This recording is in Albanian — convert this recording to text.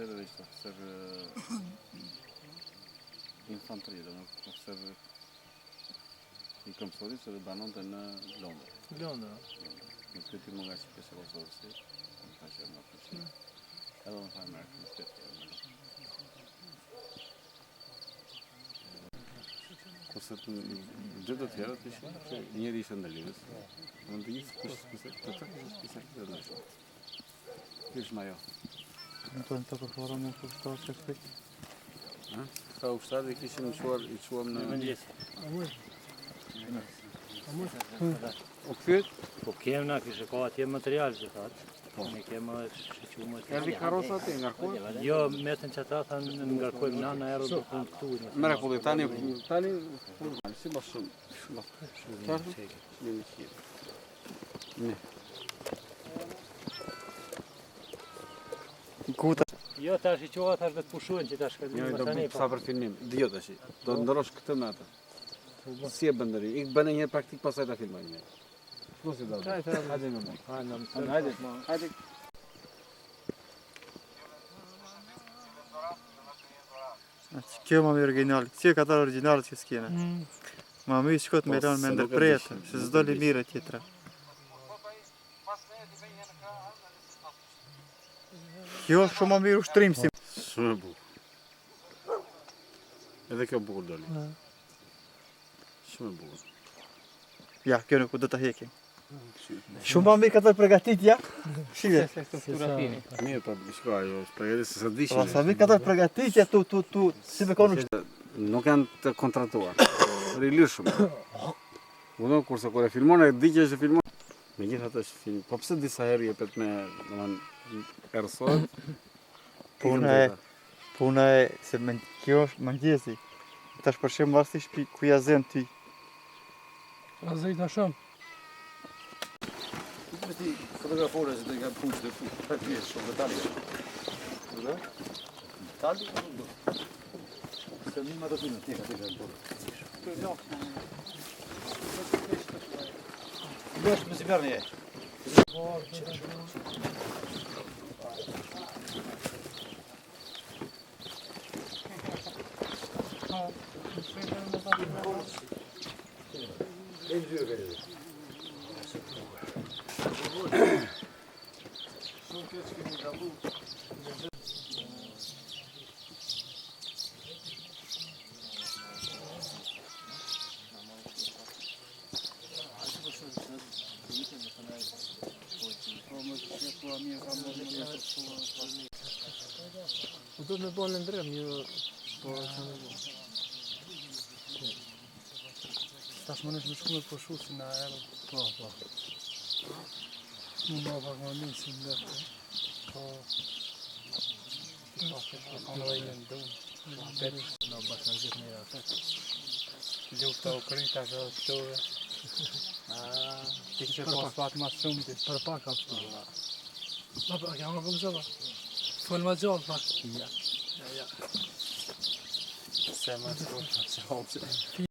oficer edhe ishte oficer infantri, dhe oficer I këmësoris edhe banonte në Londër. Londër. Në këtë më nga që pesë Kosovës, më ka që më përshim. Edhe më tha Amerikë në shtetë. Kurse të gjithë të tjerët ishin që njëri ishte në Livës. Në të gjithë kështë të të ndryshme. Kështë ma jo. Në të në të përfora me të ushtarë që këtë? Këta ushtarë I kishin I quam në... O këthyt? Po kemë na kështë ka atje material që thatë. Ne kemë shqyqumë të... Erdi karosa të ngarkojnë? Jo, metën që ata thënë në ngarkojmë na erë do të këtu. Mrekulli, tani... Si ma shumë. Qartë? Ne. Kuta? Jo, tash I qoha tash dhe të pushuen që tash këtë Njëri do bëjmë sa për filmim. Djo tash. Do të ndërosh këtë me atë. Si e bëndëri? I bëne një praktik pasaj ta filmoj një. Shko si do të. Hajde me më. Hajde. Kjo më original. Kjo ka ta original që s'kjene. Ma më I shkot me lanë me ndërpretë, se s'do li mire tjetra. Kjo është shumë më mirë ushtrim si... Shumë e bukur. Edhe kjo bukur doli. Shumë e bukur. Ja, kjo nuk do të hekim. Shumë më mirë ka të përgatitja. Shive. Mirë, pa shko ajo, përgjetit se së dishin. Sa mirë ka të përgatitja tu, si me konu Nuk janë të kontratuar. Rilishëm. Unë kurse kur e filmon e di që është e filmon. Me gjithë atë është film. Po pse disa herë jepet me, erësot. Puna e, se kjo është mëngjesi. Tash për shemë vasti shpi ku ja zen ty. Azej në shumë. Me ti fotografore që të nga punë që të punë. Ta të shumë detalje. Dhe? Detalje ka nuk do. Se një më të pinë, tjeka të në porë. Të lokë në një. Lësh me sigar një e. U do të me bo në ndrem, jo... Po, që me bo. Tash më nësh me shku me përshu si na erë. Po. Më ma pak më një si në lefë. Po... Po në dhe jenë dëmë. Në bashkë në gjithë një rafet. Lufta u kryta që të tove. Ti kështë pas pak ma shumë ti. Për pak ka përtu. Baba, ja më bëgëzova. Fol ma gjallë pak. Ja. Se ma të